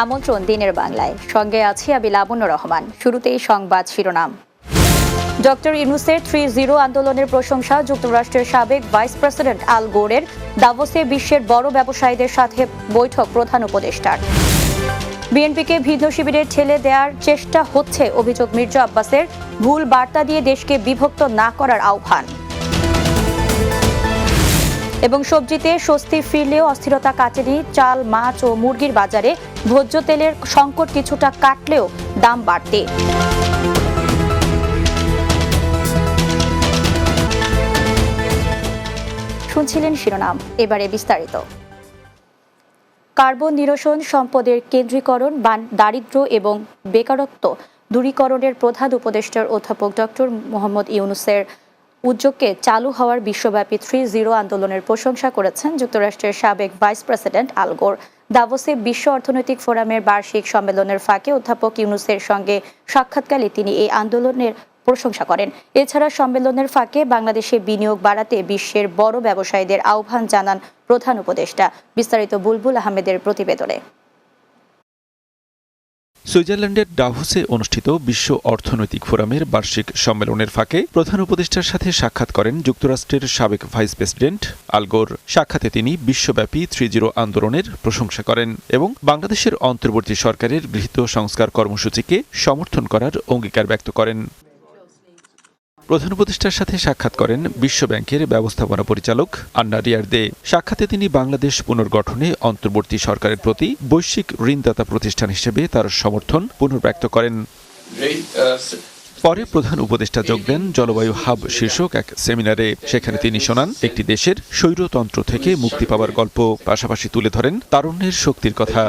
আমন্ত্রণ দিনের বাংলায়, সঙ্গে আছি আমি লাবণ্য রহমান। শুরুতেই সংবাদ শিরোনাম। ডক্টর ইউনূসের 3-0 আন্দোলনের প্রশংসা। যুক্তরাষ্ট্রের সাবেক ভাইস প্রেসিডেন্ট আল গোরের দাভোসে বিশ্বের বড় ব্যবসায়ীদের সাথে বৈঠক প্রধান উপদেষ্টার। বিএনপিকে ভিন্ন শিবিরে ঠেলে দেওয়ার চেষ্টা হচ্ছে, অভিযোগ মির্জা আব্বাসের। ভুল বার্তা দিয়ে দেশকে বিভক্ত না করার আহ্বান। এবং সবজিতে স্বস্তি ফিরলেও অস্থিরতা কাটেনি চাল, মাছ ও মুরগির বাজারে। ভোজ্য তেলের সংকট কিছুটা কাটলেও দাম বাড়তে। শুনছিলেন শিরোনাম, এবারে বিস্তারিত। কার্বন নিরসন, সম্পদের কেন্দ্রীকরণ, দারিদ্র্য এবং বেকারত্ব দূরীকরণের প্রধান উপদেষ্টার অধ্যাপক ডক্টর মোহাম্মদ ইউনূসের উদ্যোগকে চালু হওয়ার বিশ্বব্যাপী 3-0 আন্দোলনের প্রশংসা করেছেন যুক্তরাষ্ট্রের সাবেক ভাইস প্রেসিডেন্ট আল গোর। দাভোসে বিশ্ব অর্থনৈতিক ফোরামের বার্ষিক সম্মেলনের ফাঁকে অধ্যাপক ইউনূসের সঙ্গে সাক্ষাৎকালে তিনি এই আন্দোলনের প্রশংসা করেন। এছাড়া সম্মেলনের ফাঁকে বাংলাদেশে বিনিয়োগ বাড়াতে বিশ্বের বড় ব্যবসায়ীদের আহ্বান জানান প্রধান উপদেষ্টা। বিস্তারিত বুলবুল আহমেদের প্রতিবেদনে। সুইজারল্যান্ডের ডাভোসে অনুষ্ঠিত বিশ্ব অর্থনৈতিক ফোরামের বার্ষিক সম্মেলনের ফাঁকে প্রধান উপদেষ্টার সাথে সাক্ষাৎ করেন যুক্তরাষ্ট্রের সাবেক ভাইস প্রেসিডেন্ট আল গোর। সাক্ষাতে তিনি বিশ্বব্যাপী 3-0 আন্দোলনের প্রশংসা করেন এবং বাংলাদেশের অন্তর্বর্তী সরকারের গৃহীত সংস্কার কর্মসূচিকে সমর্থন করার অঙ্গীকার ব্যক্ত করেন। প্রধান উপদেষ্টার সাথে সাক্ষাৎ করেন বিশ্ব ব্যাংকের ব্যবস্থাপনা পরিচালক আন্না রিয়ার্দে। সাক্ষাতে তিনি বাংলাদেশ পুনর্গঠনে অন্তর্বর্তী সরকারের প্রতি বৈশ্বিক ঋণদাতা প্রতিষ্ঠান হিসেবে তার সমর্থন পুনর্ব্যক্ত করেন। পরে প্রধান উপদেষ্টা যোগ দেন জলবায়ু হাব শীর্ষক এক সেমিনারে। সেখানে তিনি শোনান একটি দেশের স্বৈরতন্ত্র থেকে মুক্তি পাওয়ার গল্প, পাশাপাশি তুলে ধরেন তারুণ্যের শক্তির কথা।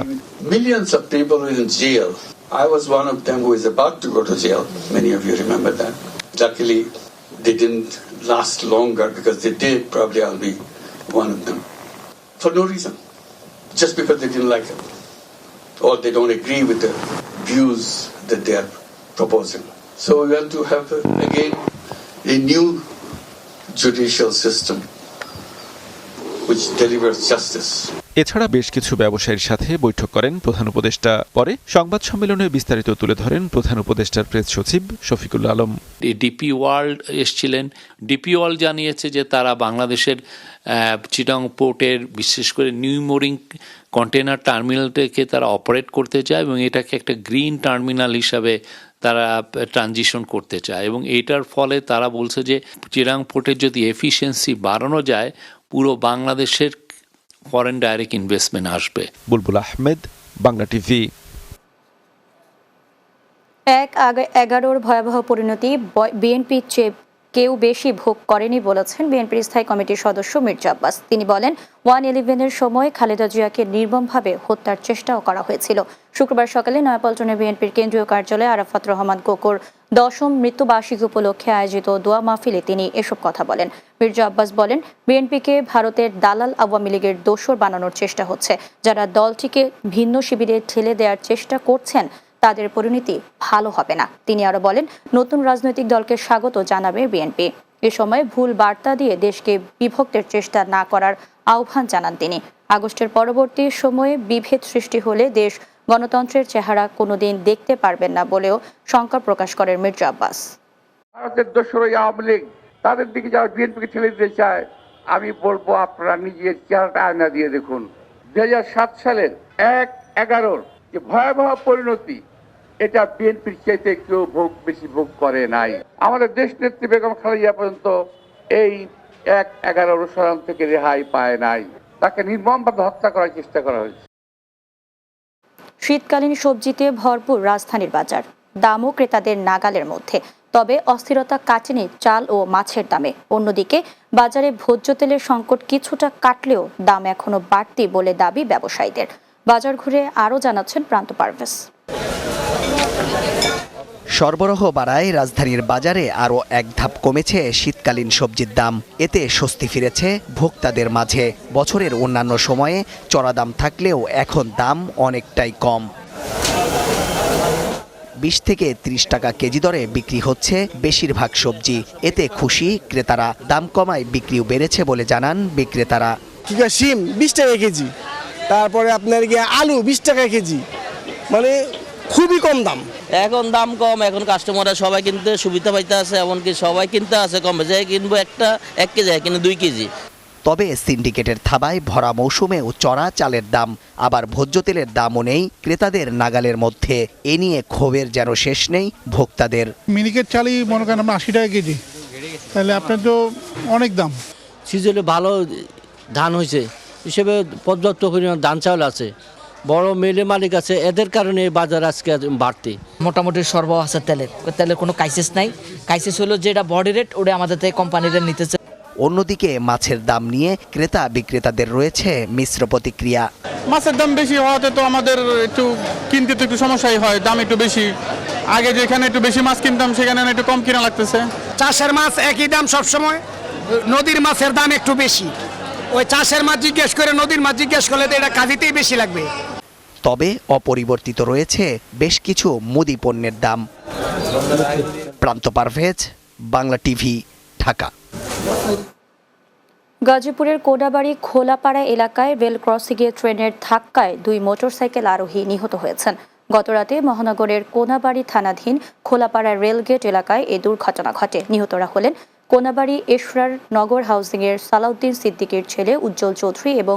I was one of them who is about to go to jail. Many of you remember that. Luckily, they didn't last longer, because they did, probably I'll be one of them. For no reason. Just because they didn't like it. Or they don't agree with the views that they are proposing. So we want to have, again, a new judicial system which delivers justice. এছাড়া বেশ কিছু ব্যবসায়ীর সাথে বৈঠক করেন প্রধান উপদেষ্টা। পরে সংবাদ সম্মেলনে বিস্তারিত তুলে ধরেন প্রধান উপদেষ্টার প্রেস সচিব শফিকুল আলম। ডিপি ওয়ার্ল্ড এসেছিলেন। ডিপি ওয়ার্ল্ড জানিয়েছে যে তারা বাংলাদেশের চিটাগং পোর্টের বিশেষ করে নিউ মোরিং কন্টেনার টার্মিনালটাকে তারা অপারেট করতে চায় এবং এটাকে একটা গ্রিন টার্মিনাল হিসাবে তারা ট্রানজিশন করতে চায়। এবং এইটার ফলে তারা বলছে যে চিটাগং পোর্টের যদি এফিসিয়েন্সি বাড়ানো যায়, পুরো বাংলাদেশের ফরেন ডাইরেক্ট ইনভেস্টমেন্ট আসবে। বুলবুল আহমেদ, বাংলা টিভি। 1/11 ভয়াবহ পরিণতি বিএনপির চেয়ে কেউ বেশি ভোগ করেনি বলেছেন বিএনপির স্থায়ী কমিটির সদস্য মির্জা আব্বাস। তিনি বলেন, 1/11-এর সময় খালেদা জিয়াকে নির্মমভাবে হত্যার চেষ্টাও করা হয়েছিল। শুক্রবার সকালে নয়াপল্টনে বিএনপির কেন্দ্রীয় কার্যালয়ে আরাফাত রহমান কোকোর 10ম মৃত্যুবার্ষিকী উপলক্ষে আয়োজিত দোয়া মাহফিলে তিনি এসব কথা বলেন। মির্জা আব্বাস বলেন, বিএনপিকে ভারতের দালাল আওয়ামী লীগের দোসর বানানোর চেষ্টা হচ্ছে। যারা দলটিকে ভিন্ন শিবিরে ঠেলে দেওয়ার চেষ্টা করছেন, তাদের পরিণতি ভালো হবে না। তিনি আরো বলেন, নতুন রাজনৈতিক দলকে স্বাগত জানাবে বিএনপি। এ সময় ভুল বার্তা দিয়ে দেশকে বিভক্তের চেষ্টা না করার আহ্বান জানান তিনি। আগস্টের পরবর্তী সময়ে বিভেদ সৃষ্টি হলে দেশ গণতন্ত্রের চেহারা কোনোদিন দেখতে পারবেন না বলেও শঙ্কা প্রকাশ করেন মির্জা আব্বাস। ভারতের দোসর আওয়ামী লীগ, তাদের দিকে যারা বিএনপিকে ঠেলে দিতে চায়, আমি বলবো আপনারা নিজের চেহারাটা আয়না দিয়ে দেখুন। 2007 সালের 1/11 যে ভয়াবহ পরিণতি, এটা বিএনপির চাইতে কেউ বেশি ভোগ করে নাই। আমাদের দেশ নেত্রী বেগম খালেদা জিয়া পর্যন্ত এই 1/11 অনুসরণ থেকে রেহাই পায় নাই। তাকে নির্মমভাবে হত্যা করার চেষ্টা করা হয়েছে। শীতকালীন সবজিতে ভরপুর রাজধানীর বাজার, দামও ক্রেতাদের নাগালের মধ্যে। তবে অস্থিরতা কাটেনি চাল ও মাছের দামে। অন্যদিকে বাজারে ভোজ্য তেলের সংকট কিছুটা কাটলেও দাম এখনো বাড়তি বলে দাবি ব্যবসায়ীদের। বাজার ঘুরে আরও জানাচ্ছেন প্রান্ত পারভেজ। সরবরাহ বাড়ায় রাজধানীর বাজারে আরও এক ধাপ কমেছে শীতকালীন সবজির দাম। এতে স্বস্তি ফিরেছে ভোক্তাদের মাঝে। বছরের অন্যান্য সময়ে চড়া দাম থাকলেও এখন দাম অনেকটাই কম। 20 থেকে 30 টাকা কেজি দরে বিক্রি হচ্ছে বেশিরভাগ সবজি। এতে খুশি ক্রেতারা। দাম কমায় বিক্রিও বেড়েছে বলে জানান বিক্রেতারা। শিম 20 টাকা কেজি, তারপরে আপনার গিয়ে আলু 20 টাকা কেজি, মানে খুবই কম দাম। এখন দাম কম, এখন কাস্টমাররা সবাই কিনতে সুবিধা পাইতে আছে, এমনকি সবাই কিনতে আছে কম বেশি, কিনবো এক কেজি কিনে 2 কেজি। তবে সিন্ডিকেটের থাবায় ভরা মৌসুমেও চড়া চালের দাম, আবার ভোজ্য তেলের দামও নেই ক্রেতাদের নাগালের মধ্যে। এ নিয়ে ক্ষোভের যেন শেষ নেই ভোক্তাদের। মিনিকেট চালই মনে করেন আমরা 80 টাকা কেজি, তাহলে আপনার তো অনেক দাম। সিজনে ভালো ধান হয়েছে হিসেবে পর্যাপ্ত পরিমাণ ধান চাউল আছে, বড় মেলে মালিক আছে, এদের কারণে বাজার আজকে বাড়তি। মোটামুটি সরবরাহ আছে তেলের কোনো ক্রাইসিস নাই। ক্রাইসিস হলো যেটা বডি রেট, ওটা আমাদের থেকে কোম্পানিরা নিতেছে। অন্যদিকে মাছের দাম নিয়ে ক্রেতা বিক্রেতাদের রয়েছে মিশ্র প্রতিক্রিয়া। মাছের দাম বেশি হওয়াতে তো আমাদের একটু কিনতে তো একটু সমস্যাই হয়, দাম একটু বেশি। আগে যেখানে একটু বেশি মাছ কিনতাম সেখানে একটু কম কিনা লাগতেছে। চাষের মাছ একই দাম সবসময়, নদীর মাছের দাম একটু বেশি। ওই চাষের মাছ জিজ্ঞেস করে নদীর মাছ জিজ্ঞেস করলে তো এটা কাজেতেই বেশি লাগবে। তবে অপরিবর্তিত রয়েছে বেশ কিছু মুদি পণ্যের দাম। প্রান্ত পারভেজ, বাংলা টিভি, ঢাকা। গাজীপুরের কোডাবাড়ি খোলাপাড়া এলাকায় রেল ক্রসিংয়ে ট্রেনের ধাক্কায় 2 মোটরসাইকেল আরোহী নিহত হয়েছেন। গতরাতে মহানগরের কোনাবাড়ি থানাধীন খোলাপাড়া রেলগেট এলাকায় এ দুর্ঘটনা ঘটে। নিহতরা হলেন কোনাবাড়ি এশরার নগর হাউজিংয়ের সালাউদ্দিন সিদ্দিকীর ছেলে উজ্জ্বল চৌধুরী এবং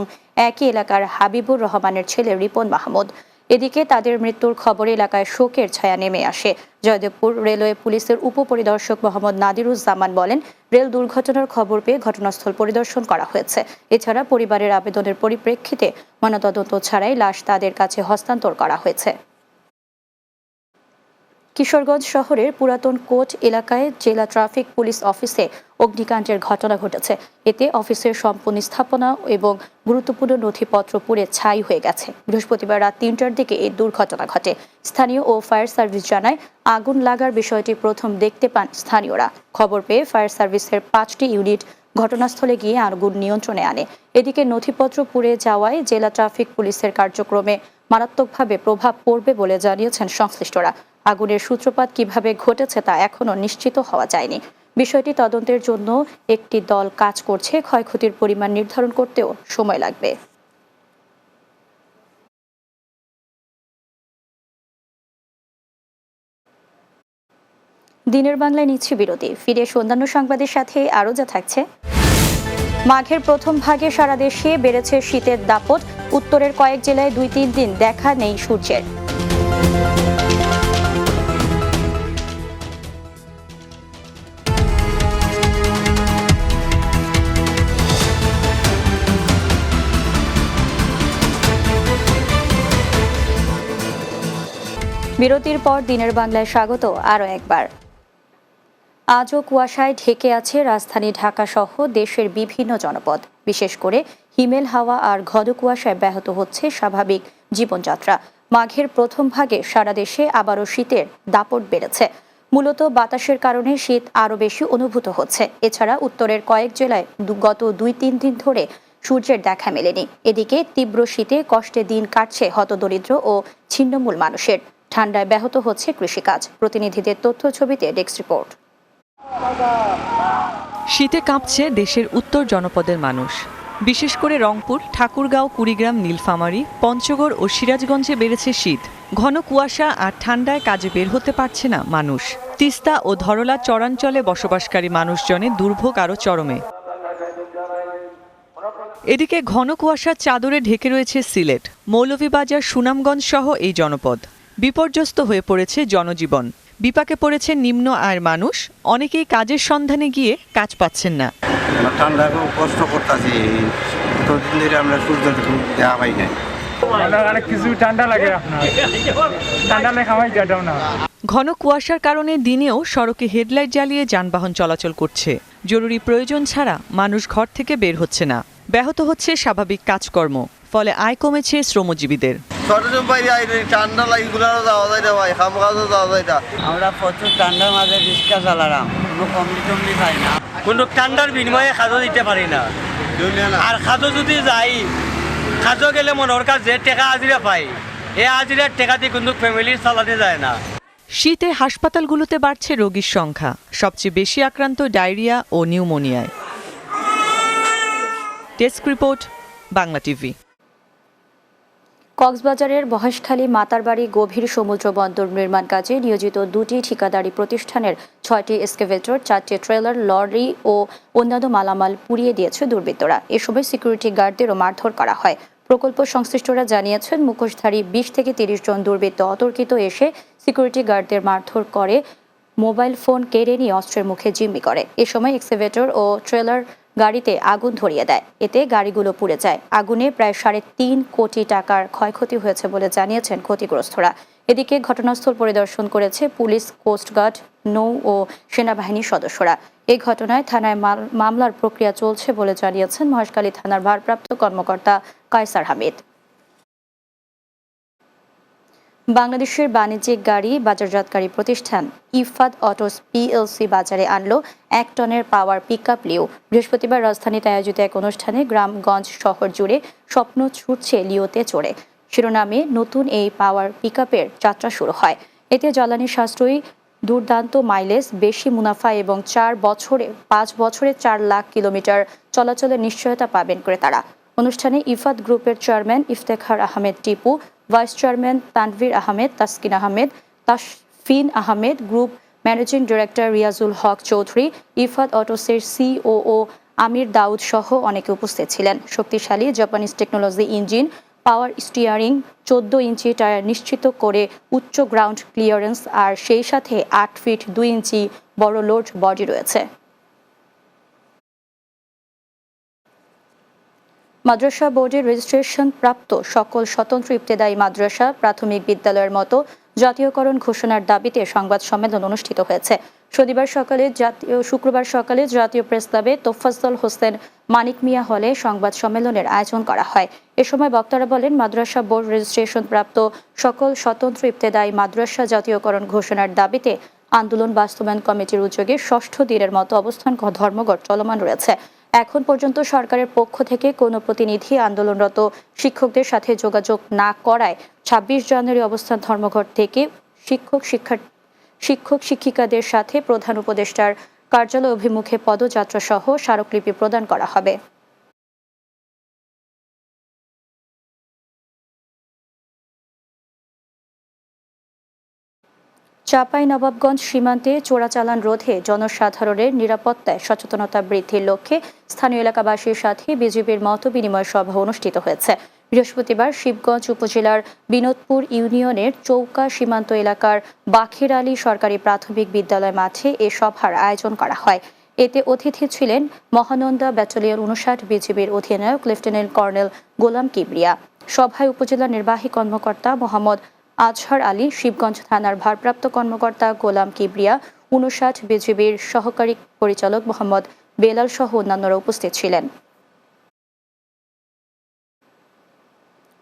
একই এলাকার হাবিবুর রহমানের ছেলে রিপন মাহমুদ। এদিকে তাদের মৃত্যুর খবরে এলাকায় শোকের ছায়া নেমে আসে। জয়দেবপুর রেলওয়ে পুলিশের উপপরিদর্শক মোহাম্মদ নাদিরুজ্জামান বলেন, রেল দুর্ঘটনার খবর পেয়ে ঘটনাস্থল পরিদর্শন করা হয়েছে। এছাড়া পরিবারের আবেদনের পরিপ্রেক্ষিতে ময়নাতদন্ত ছাড়াই লাশ তাদের কাছে হস্তান্তর করা হয়েছে। কিশোরগঞ্জ শহরের পুরাতন কোর্ট এলাকায় জেলা ট্রাফিক পুলিশ অফিসে অগ্নিকাণ্ডের ঘটনা ঘটেছে। এতে অফিসের সম্পূর্ণ স্থাপনা এবং গুরুত্বপূর্ণ নথিপত্র পুড়ে ছাই হয়ে গেছে। বৃহস্পতিবার রাত 3টার দিকে এই দুর্ঘটনা ঘটে। স্থানীয় ও ফায়ার সার্ভিস জানায়, আগুন লাগার বিষয়টি প্রথম দেখতে পান স্থানীয়রা। খবর পেয়ে ফায়ার সার্ভিসের 5টি ইউনিট ঘটনাস্থলে গিয়ে আগুন নিয়ন্ত্রণে আনে। এদিকে নথিপত্র পুড়ে যাওয়ায় জেলা ট্রাফিক পুলিশের কার্যক্রমে মারাত্মকভাবে প্রভাব পড়বে বলে জানিয়েছেন সংশ্লিষ্টরা। আগুনের সূত্রপাত কিভাবে ঘটেছে তা এখনও নিশ্চিত হওয়া যায়নি। বিষয়টি তদন্তের জন্য একটি দল কাজ করছে। ক্ষয়ক্ষতির পরিমাণ নির্ধারণ করতেও সময় লাগবে। দিনের বাংলায় নিচ্ছি বিরতি। ফিরে অন্যান্য সংবাদের সাথে আরও যা থাকছে। মাঘের প্রথম ভাগে সারা দেশে বেড়েছে শীতের দাপট। উত্তরের কয়েক জেলায় 2-3 দিন দেখা নেই সূর্যের। বিরতির পর দিনের বাংলায় স্বাগত আরও একবার। আজও কুয়াশায় ঢেকে আছে রাজধানী ঢাকা সহ দেশের বিভিন্ন জনপদ। বিশেষ করে হিমেল হাওয়া আর ঘন কুয়াশায় ব্যাহত হচ্ছে স্বাভাবিক জীবনযাত্রা। মাঘের প্রথম ভাগে সারা দেশে আবারও শীতের দাপট বেড়েছে। মূলত বাতাসের কারণে শীত আরও বেশি অনুভূত হচ্ছে। এছাড়া উত্তরের কয়েক জেলায় গত 2-3 দিন ধরে সূর্যের দেখা মেলেনি। এদিকে তীব্র শীতে কষ্টে দিন কাটছে হতদরিদ্র ও ছিন্নমূল মানুষের। ঠান্ডায় ব্যাহত হচ্ছে কৃষিকাজ। প্রতিনিধিদের তথ্য ছবিতে ডেস্ক রিপোর্ট। শীতে কাঁপছে দেশের উত্তর জনপদের মানুষ। বিশেষ করে রংপুর, ঠাকুরগাঁও, কুড়িগ্রাম, নীলফামারী, পঞ্চগড় ও সিরাজগঞ্জে বেড়েছে শীত। ঘন কুয়াশা আর ঠান্ডায় কাজে বের হতে পারছে না মানুষ। তিস্তা ও ধরলা চরাঞ্চলে বসবাসকারী মানুষজনের দুর্ভোগ আরও চরমে। এদিকে ঘন কুয়াশার চাদরে ঢেকে রয়েছে সিলেট, মৌলভীবাজার, সুনামগঞ্জ সহ এই জনপদ। বিপর্যস্ত হয়ে পড়েছে জনজীবন। বিপাকে পড়েছে নিম্ন আয়ের মানুষ। অনেকেই কাজের সন্ধানে গিয়ে কাজ পাচ্ছেন না। ঠান্ডা কষ্ট করতেছি, কতদিন ধরে আমরা সূর্য দেখা পাই নাই। অনেক কিছু ঠান্ডা লাগে, আপনার ঠান্ডা লেখা হয় যেটাও না। ঘন কুয়াশার কারণে দিনেও সড়কে হেডলাইট জ্বালিয়ে যানবাহন চলাচল করছে। জরুরি প্রয়োজন ছাড়া মানুষ ঘর থেকে বের হচ্ছে না। ব্যাহত হচ্ছে স্বাভাবিক কাজকর্ম। ফলে আয় কমেছে শ্রমজীবীদের। আমরা প্রচুর ঠান্ডার মাঝে রিক্সা চালালাম, কোনো কমলি টমলি পাই না, কোনো ঠান্ডার বিনিময়ে খাজো দিতে পারি না। আর খাজো যদি যাই, খাজো গেলে মনের কাছে যে টাকা হাজিরা পাই, এই হাজিরার টাকা দিয়ে কিন্তু ফ্যামিলির চালাতে যায় না। শীতে হাসপাতালগুলোতে বাড়ছে রোগীর সংখ্যা। সবচেয়ে বেশি আক্রান্ত ডায়রিয়া ও নিউমোনিয়ায়। Desk report, Bangla TV. কক্সবাজারের মহেশখালী মাতারবাড়ি গভীর সমুদ্র বন্দর নির্মাণ কাজে নিয়োজিত 2টি ঠিকাদারি প্রতিষ্ঠানের 6টি এক্সকেভেটর, 4টি ট্রেলার, লরি ও অন্যান্য মালামাল পুড়িয়ে দিয়েছে দুর্বৃত্তরা। এ সময় সিকিউরিটি গার্ডদেরও মারধর করা হয়। প্রকল্প সংশ্লিষ্টরা জানিয়েছেন, মুখোশধারী 20 থেকে 30 জন দুর্বৃত্ত অতর্কিত এসে সিকিউরিটি গার্ডদের মারধর করে, মোবাইল ফোন কেড়ে নিয়ে অস্ত্রের মুখে জিম্মি করে। এ সময় এক্সকেভেটর ও ট্রেলার গাড়িতে আগুন ধরিয়ে দেয়। এতে গাড়িগুলো পুড়ে যায়। আগুনে প্রায় 3.5 কোটি টাকার ক্ষয়ক্ষতি হয়েছে বলে জানিয়েছেন ক্ষতিগ্রস্তরা। এদিকে ঘটনাস্থল পরিদর্শন করেছে পুলিশ, কোস্টগার্ড, নৌ ও সেনাবাহিনীর সদস্যরা। এই ঘটনায় থানায় মামলার প্রক্রিয়া চলছে বলে জানিয়েছেন মহেশখালী থানার ভারপ্রাপ্ত কর্মকর্তা কায়সার হামিদ। বাংলাদেশের বাণিজ্যিক গাড়ি বাজারজাতকারী প্রতিষ্ঠান ইফাদ অটোস পিএলসি বাজারে আনলো 1 টনের পাওয়ার পিকআপ লিও। বৃহস্পতিবার রাজধানীতে আয়োজিত এক অনুষ্ঠানে গ্রামগঞ্জ শহর জুড়ে স্বপ্ন ছুটছে লিওতে চড়ে শিরোনামে নতুন এই পাওয়ার পিকআপের যাত্রা শুরু হয়। এতে জ্বালানি সাশ্রয়ী, দুর্দান্ত মাইলেজ, বেশি মুনাফা এবং 5 বছরে 4 লাখ কিলোমিটার চলাচলের নিশ্চয়তা পাবেন ক্রেতারা। অনুষ্ঠানে ইফাদ গ্রুপের chairman Iftekhar Ahmed Tipu, vice chairman Tanvir Ahmed, Taskin Ahmed, Tasfin Ahmed, group managing director Riazul Haque Chowdhury, Ifad অটোসের সিওও আমির দাউদ সহ অনেকে উপস্থিত ছিলেন। শক্তিশালী Japanese technology engine, power steering, 14 inch tyre নিশ্চিত করে উচ্চ গ্রাউন্ড ক্লিয়ারেন্স আর সেই সাথে 8 ফিট 2 ইঞ্চি বড় লোড বডি রয়েছে। মাদ্রাসা বোর্ডের রেজিস্ট্রেশন প্রাপ্ত সকল স্বতন্ত্র ইবতেদায়ী মাদ্রাসা, প্রাথমিক বিদ্যালয়ের মতো জাতীয়করণ ঘোষণার দাবিতে সংবাদ সম্মেলন অনুষ্ঠিত হয়েছে। শুক্রবার সকালে জাতীয় প্রেস ক্লাবে তোফাজ্জল হোসেন মানিক মিয়া হলে সংবাদ সম্মেলনের আয়োজন করা হয়। এ সময় বক্তারা বলেন, মাদ্রাসা বোর্ড রেজিস্ট্রেশন প্রাপ্ত সকল স্বতন্ত্র ইবতেদায়ী মাদ্রাসা জাতীয়করণ ঘোষণার দাবিতে আন্দোলন বাস্তবায়ন কমিটির উদ্যোগে 6ষ্ঠ দিনের মতো অবস্থান ধর্মঘট চলমান রয়েছে। এখন পর্যন্ত সরকারের পক্ষ থেকে কোনো প্রতিনিধি আন্দোলনরত শিক্ষকদের সাথে যোগাযোগ না করায় 26 জানুয়ারি অবস্থান ধর্মঘট থেকে শিক্ষক শিক্ষিকাদের সাথে প্রধান উপদেষ্টার কার্যালয় অভিমুখে পদযাত্রা সহ স্মারকলিপি প্রদান করা হবে। চাঁপাইনবাবগঞ্জ সীমান্তে চোরাচালান রোধে জনসাধারণের নিরাপত্তায় সচেতনতা বৃদ্ধির লক্ষ্যে স্থানীয় এলাকাবাসীর সাথে বিজিবির মতবিনিময় সভা অনুষ্ঠিত হয়েছে। বৃহস্পতিবার শিবগঞ্জ উপজেলার বিনোদপুর ইউনিয়নের চৌকা সীমান্ত এলাকার বাখির আলী সরকারি প্রাথমিক বিদ্যালয় মাঠে এ সভার আয়োজন করা হয়। এতে অতিথি ছিলেন মহানন্দা ব্যাটালিয়ন 59 বিজিবির অধিনায়ক লেফটেন্যান্ট কর্নেল গোলাম কিবরিয়া। সভায় উপজেলা নির্বাহী কর্মকর্তা মোহাম্মদ আজহার আলী, শিবগঞ্জ থানার ভারপ্রাপ্ত কর্মকর্তা গোলাম কিবরিয়া, 59 বিজিবির সহকারী পরিচালক মোহাম্মদ বেলাল সহ অন্যান্যরা উপস্থিত ছিলেন।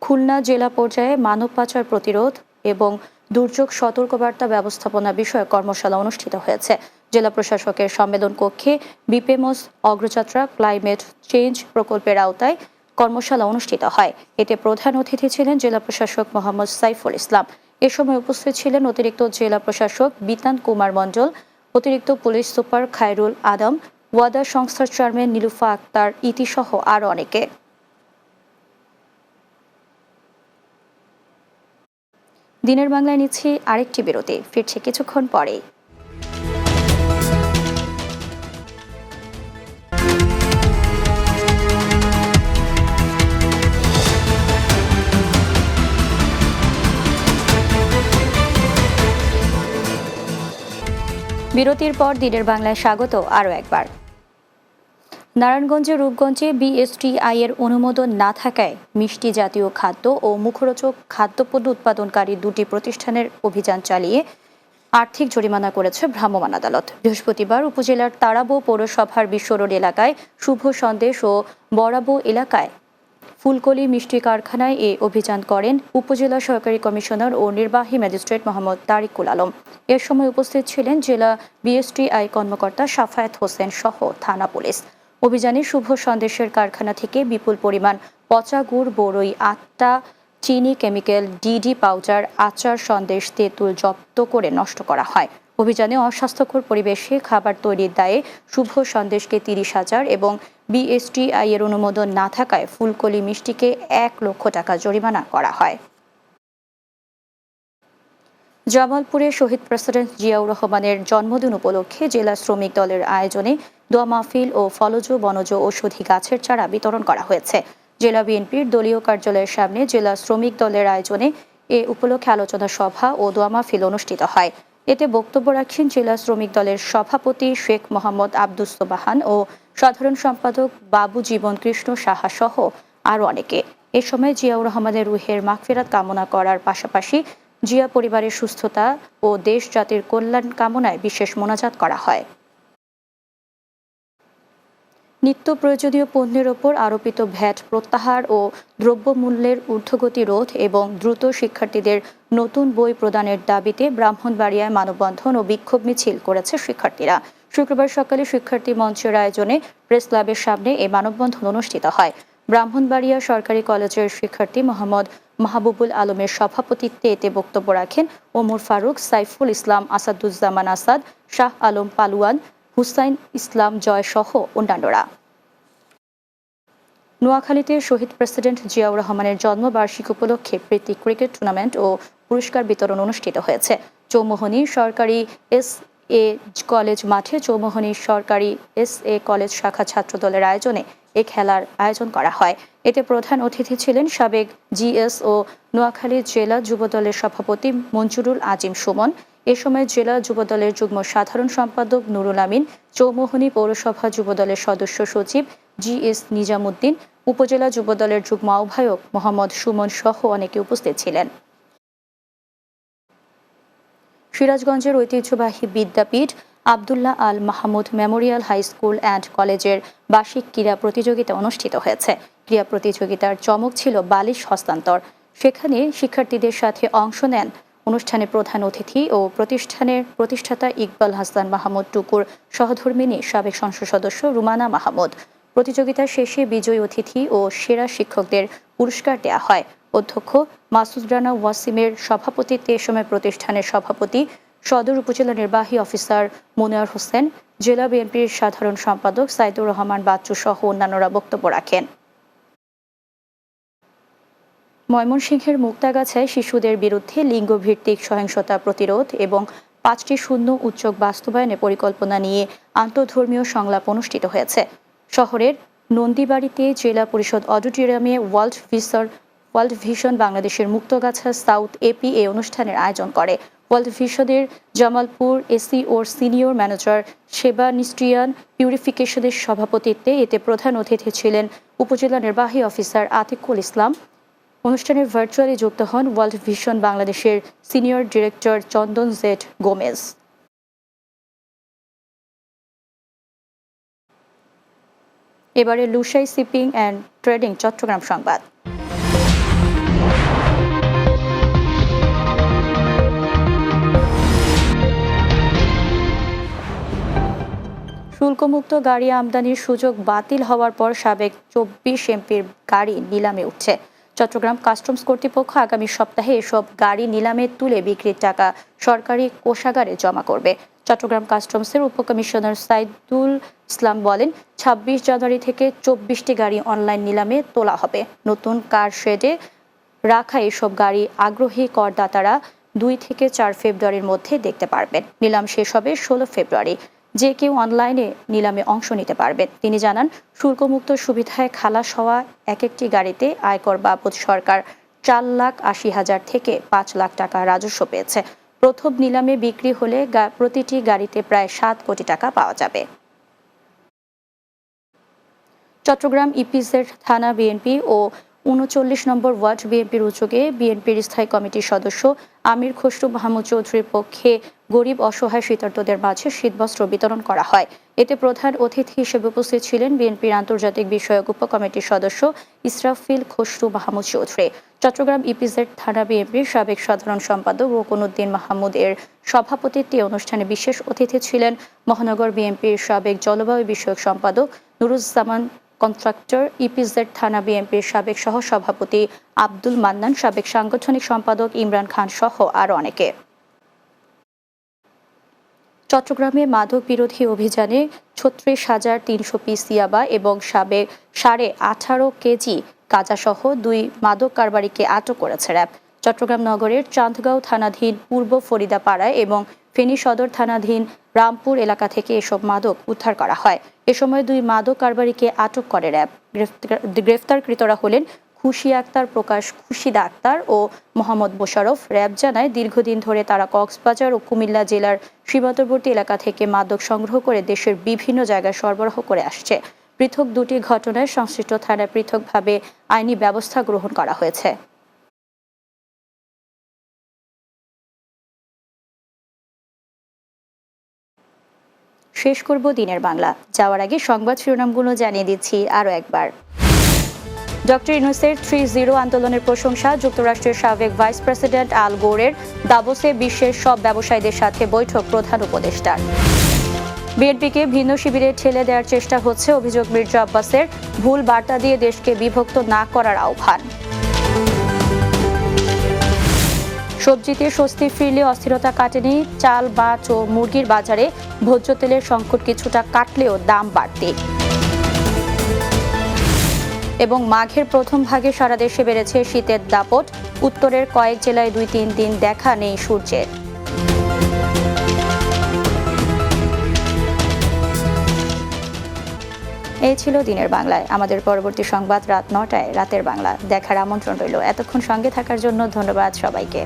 খুলনা জেলা পর্যায়ে মানব পাচার প্রতিরোধ এবং দুর্যোগ সতর্কবার্তা ব্যবস্থাপনা বিষয়ক কর্মশালা অনুষ্ঠিত হয়েছে। জেলা প্রশাসকের সম্মেলন কক্ষে বিপেমস অগ্রযাত্রা ক্লাইমেট চেঞ্জ প্রকল্পের আওতায় কর্মশালা অনুষ্ঠিত হয়। এতে প্রধান অতিথি ছিলেন জেলা প্রশাসক মোহাম্মদ সাইফুল ইসলাম। এ সময় উপস্থিত ছিলেন অতিরিক্ত জেলা প্রশাসক বিতান কুমার মণ্ডল, অতিরিক্ত পুলিশ সুপার খায়রুল আদম, ওয়াদা সংস্থার চেয়ারম্যান নীলুফা আক্তার ইতি সহ আরও অনেকে। দিনের বাংলায় নিচ্ছি আরেকটি বিরতি, ফিরছে কিছুক্ষণ পরেই। বিরতির পর দিনের বাংলায় স্বাগত আরও একবার। নারায়ণগঞ্জের রূপগঞ্জে বিএসটিআই এর অনুমোদন না থাকায় মিষ্টি জাতীয় খাদ্য ও মুখরোচক খাদ্যপণ্য উৎপাদনকারী 2টি প্রতিষ্ঠানের অভিযান চালিয়ে আর্থিক জরিমানা করেছে ভ্রাম্যমাণ আদালত। বৃহস্পতিবার উপজেলার তারাবো পৌরসভার বিশ্ব রোড এলাকায় শুভ সন্দেশ ও বরাবো এলাকায় ফুলকলি মিষ্টি কারখানায় এ অভিযান করেন উপজেলা সহকারী কমিশনার ও নির্বাহী ম্যাজিস্ট্রেট মোহাম্মদ তারিকুল আলম। এর সময় উপস্থিত ছিলেন জেলা বিএসটিআই কর্মকর্তা সাফায়েত হোসেন সহ থানা পুলিশ। অভিযানে শুভ সন্দেশের কারখানা থেকে বিপুল পরিমাণ পচা গুড়, বড়ই, আটটা, চিনি, কেমিক্যাল, ডিডি পাউডার, আচার, সন্দেশ, তেঁতুল জব্দ করে নষ্ট করা হয়। অভিযানে অস্বাস্থ্যকর পরিবেশে খাবার তৈরির দায়ে শুভ সন্দেশকে 30,000 এবং BSTI এর অনুমোদন না থাকায় ফুলকলি মিষ্টিকে 1 লক্ষ টাকা জরিমানা করা হয়। জামালপুরে শহীদ প্রেসিডেন্ট জিয়াউর রহমানের জন্মদিন উপলক্ষে জেলা শ্রমিক দলের আয়োজনে দোয়া মাহফিল ও ফলজ বনজ ঔষধি গাছের চারা বিতরণ করা হয়েছে। জেলা বিএনপির দলীয় কার্যালয়ের সামনে জেলা শ্রমিক দলের আয়োজনে এ উপলক্ষে আলোচনা সভা ও দোয়া মাহফিল অনুষ্ঠিত হয়। এতে বক্তব্য রাখেন জেলা শ্রমিক দলের সভাপতি শেখ মোহাম্মদ আব্দুস সোবাহান ও সাধারণ সম্পাদক বাবু জীবন কৃষ্ণ সাহা সহ আরও অনেকে। এ সময় জিয়াউর রহমানের রুহের মাগফিরাত কামনা করার পাশাপাশি জিয়া পরিবারের সুস্থতা ও দেশ জাতির কল্যাণ কামনায় বিশেষ মোনাজাত করা হয়। নিত্য প্রয়োজনীয় পণ্যের ওপর আরোপিত ভ্যাট প্রত্যাহার ও দ্রব্যমূল্যের ঊর্ধ্বগতি রোধ এবং দ্রুত শিক্ষার্থীদের নতুন বই প্রদানের দাবিতে ব্রাহ্মণবাড়িয়ায় মানববন্ধন ও বিক্ষোভ মিছিল করেছে শিক্ষার্থীরা। শুক্রবার সকালে শিক্ষার্থী মঞ্চের আয়োজনে প্রেস ক্লাবের সামনে এই মানববন্ধন অনুষ্ঠিত হয়। ব্রাহ্মণবাড়িয়া সরকারি কলেজের শিক্ষার্থী মোহাম্মদ মাহবুবুল আলমের সভাপতিত্বে এতে বক্তব্য রাখেন ওমর ফারুক, সাইফুল ইসলাম, আসাদুজ্জামান আসাদ, শাহ আলম পালুয়ান, হুসাইন ইসলাম জয় সহ অন্যান্যরা। নোয়াখালীতে শহীদ প্রেসিডেন্ট জিয়াউর রহমানের জন্মবার্ষিকী উপলক্ষে প্রীতি ক্রিকেট টুর্নামেন্ট ও পুরস্কার বিতরণ অনুষ্ঠিত হয়েছে। চৌমোহনী সরকারি SA কলেজ মাঠে চৌমোহনী সরকারি SA কলেজ শাখা ছাত্র দলের আয়োজনে এ খেলার আয়োজন করা হয়। এতে প্রধান অতিথি ছিলেন সাবেক GS ও নোয়াখালী জেলা যুবদলের সভাপতি মঞ্জুরুল আজিম সুমন। এ সময় জেলা যুবদলের যুগ্ম সাধারণ সম্পাদক নুরুল আমিন, চৌমোহনী পৌরসভা যুবদলের সদস্য সচিব GS নিজামুদ্দিন, উপজেলা যুবদলের যুগ্ম আহ্বায়ক মোহাম্মদ সুমন সহ অনেকে উপস্থিত ছিলেন। সিরাজগঞ্জের ঐতিহ্যবাহী বিদ্যাপীঠ Abdullah Al Mahmud memorial high school and কলেজের বার্ষিক ক্রীড়া প্রতিযোগিতা অনুষ্ঠিত হয়েছে। ক্রীড়া প্রতিযোগিতার চমক ছিল বালিশ হস্তান্তর। সেখানে শিক্ষার্থীদের সাথে অংশ নেন অনুষ্ঠানে প্রধান অতিথি ও প্রতিষ্ঠানের প্রতিষ্ঠাতা ইকবাল হাসান মাহমুদ টুকুর সহধর্মিনী সাবেক সংসদ সদস্য রুমানা মাহমুদ। প্রতিযোগিতা শেষে বিজয়ী অতিথি ও সেরা শিক্ষকদের পুরস্কার দেওয়া হয়। অধ্যক্ষ মাসুদ রানা ওয়াসিমের সভাপতিত্বে এ সময় প্রতিষ্ঠানের সভাপতি সদর উপজেলা নির্বাহী অফিসার মুনিয়ার হোসেন, জেলা বিএনপির সাধারণ সম্পাদক সাইদুর রহমান বাচ্চু সহ অন্যান্যরা বক্তব্য রাখেন। ময়মনসিংহের মুক্তাগাছায় শিশুদের বিরুদ্ধে লিঙ্গভিত্তিক সহিংসতা প্রতিরোধ এবং 5টি শূন্য উদ্যোগ বাস্তবায়নের পরিকল্পনা নিয়ে আন্তঃধর্মীয় সংলাপ অনুষ্ঠিত হয়েছে। শহরের নন্দীবাড়িতে জেলা পরিষদ অডিটোরিয়ামে ওয়ার্ল্ড ভিশন বাংলাদেশের মুক্তাগাছা সাউথ AP এই অনুষ্ঠানের আয়োজন করে। ওয়ার্ল্ড ভিশনের জামালপুর AC ওর সিনিয়র ম্যানেজার সেবা নিস্ট্রিয়ান পিউরিফিকেশনের সভাপতিত্বে এতে প্রধান অতিথি ছিলেন উপজেলা নির্বাহী অফিসার আতিকুল ইসলাম। অনুষ্ঠানে ভার্চুয়ালি যুক্ত হন ওয়ার্ল্ড ভিশন বাংলাদেশের senior director Chandan Z Gomes. এবারে Lushai shipping and trading Chattogram সংবাদ। শুল্কমুক্ত গাড়ি আমদানির সুযোগ বাতিল হওয়ার পর সাবেক 24 MPর গাড়ি নিলামে উঠছে। চট্টগ্রাম কাস্টমস কর্তৃপক্ষ আগামী সপ্তাহে এসব গাড়ি নিলামে তুলে বিক্রির টাকা সরকারি কোষাগারে জমা করবে। চট্টগ্রাম কাস্টমসের উপকমিশনার সাইদুল ইসলাম বলেন, 26 জানুয়ারি থেকে 24টি গাড়ি অনলাইন নিলামে তোলা হবে। নতুন কার শেডে রাখা এসব গাড়ি আগ্রহী করদাতারা 2 থেকে 4 ফেব্রুয়ারির মধ্যে দেখতে পারবেন। নিলাম শেষ হবে 16 ফেব্রুয়ারি। যে কেউ অনলাইনে নিলামে অংশ নিতে পারবেন। তিনি জানান, শুল্কমুক্ত সুবিধায় খালাস হওয়া এক একটি গাড়িতে আয়কর বাবদ সরকার 4,80,000 থেকে 5 লাখ টাকা রাজস্ব পেয়েছে। প্রথম নিলামে বিক্রি হলে প্রতিটি গাড়িতে প্রায় 7 কোটি টাকা পাওয়া যাবে। চট্টগ্রাম EPZ থানা বিএনপি ও 39 নম্বর ওয়ার্ড বিএনপির উদ্যোগে বিএনপির স্থায়ী কমিটির সদস্য আমির খসরু মাহমুদ চৌধুরীর পক্ষে গরিব অসহায় শীতার্তদের মাঝে শীতবস্ত্র বিতরণ করা হয়। এতে প্রধান অতিথি হিসেবে উপস্থিত ছিলেন বিএনপির আন্তর্জাতিক বিষয়ক উপকমিটির সদস্য ইসরাফিল খসরু মাহমুদ চৌধুরী। চট্টগ্রাম EPZ থানা বিএনপির সাবেক সাধারণ সম্পাদক রুকনউদ্দিন মাহমুদ এর সভাপতিত্বে অনুষ্ঠানে বিশেষ অতিথি ছিলেন মহানগর বিএনপির সাবেক জলবায়ু বিষয়ক সম্পাদক নুরুজ্জামান কন্ট্রাক্টর, EPZ থানা বিএনপির সাবেক সহসভাপতি আব্দুল মান্নান, সাবেক সাংগঠনিক সম্পাদক ইমরান খান সহ আরও অনেকে। চট্টগ্রামে মাদক বিরোধী অভিযানে ৩৬,৩০০ পিস ইয়াবা এবং 18.5 কেজি গাঁজাসহ 2 মাদক কারবারিকে আটক করেছে র্যাব। চট্টগ্রাম নগরের চান্দগাঁও থানাধীন পূর্ব ফরিদাপাড়া এবং ফেনী সদর থানাধীন রামপুর এলাকা থেকে এসব মাদক উদ্ধার করা হয়। এ সময় 2 মাদক কারবারিকে আটক করে র্যাব। গ্রেফতারকৃতরা হলেন খুশি আক্তার, প্রকাশ খুশিদা আক্তার ও মোহাম্মদ মোশাররফ। র্যাব জানায় দীর্ঘদিন ধরে তারা কক্সবাজার ও কুমিল্লা জেলার সীমান্তবর্তী এলাকা থেকে মাদক সংগ্রহ করে দেশের বিভিন্ন জায়গায় সরবরাহ করে আসছে। পৃথক 2টি ঘটনায় সংশ্লিষ্ট থানায় পৃথকভাবে আইনি ব্যবস্থা গ্রহণ করা হয়েছে। শেষ করব দিনের বাংলা। যাওয়ার আগে সংবাদ শিরোনামগুলো জানিয়ে দিচ্ছি আরও একবার। ডক্টর ইউনূসের 3-0 আন্দোলনের প্রশংসা। যুক্তরাষ্ট্রের সাবেক ভাইস প্রেসিডেন্ট আল গোরের দাভোসে বিশ্বের সব ব্যবসায়ীদের সাথে বৈঠক প্রধান উপদেষ্টার। বিএনপিকে ভিন্ন শিবিরে ঠেলে দেওয়ার চেষ্টা হচ্ছে, অভিযোগ মির্জা আব্বাসের। ভুল বার্তা দিয়ে দেশকে বিভক্ত না করার আহ্বান। সবজিতে স্বস্তি ফিরলে অস্থিরতা কাটেনি। চাল, মাছ ও মুরগির বাজারে ভোজ্য তেলের সংকট কিছুটা কাটলেও দাম বাড়তি। এবং মাঘের প্রথম ভাগে সারা দেশে বেড়েছে শীতের দাপট। উত্তরের কয়েক জেলায় 2-3 দিন দেখা নেই সূর্যের। এই ছিল দিনের বাংলায়। আমাদের পরবর্তী সংবাদ রাত 9টায় রাতের বাংলা দেখার আমন্ত্রণ রইল। এতক্ষণ সঙ্গে থাকার জন্য ধন্যবাদ সবাইকে।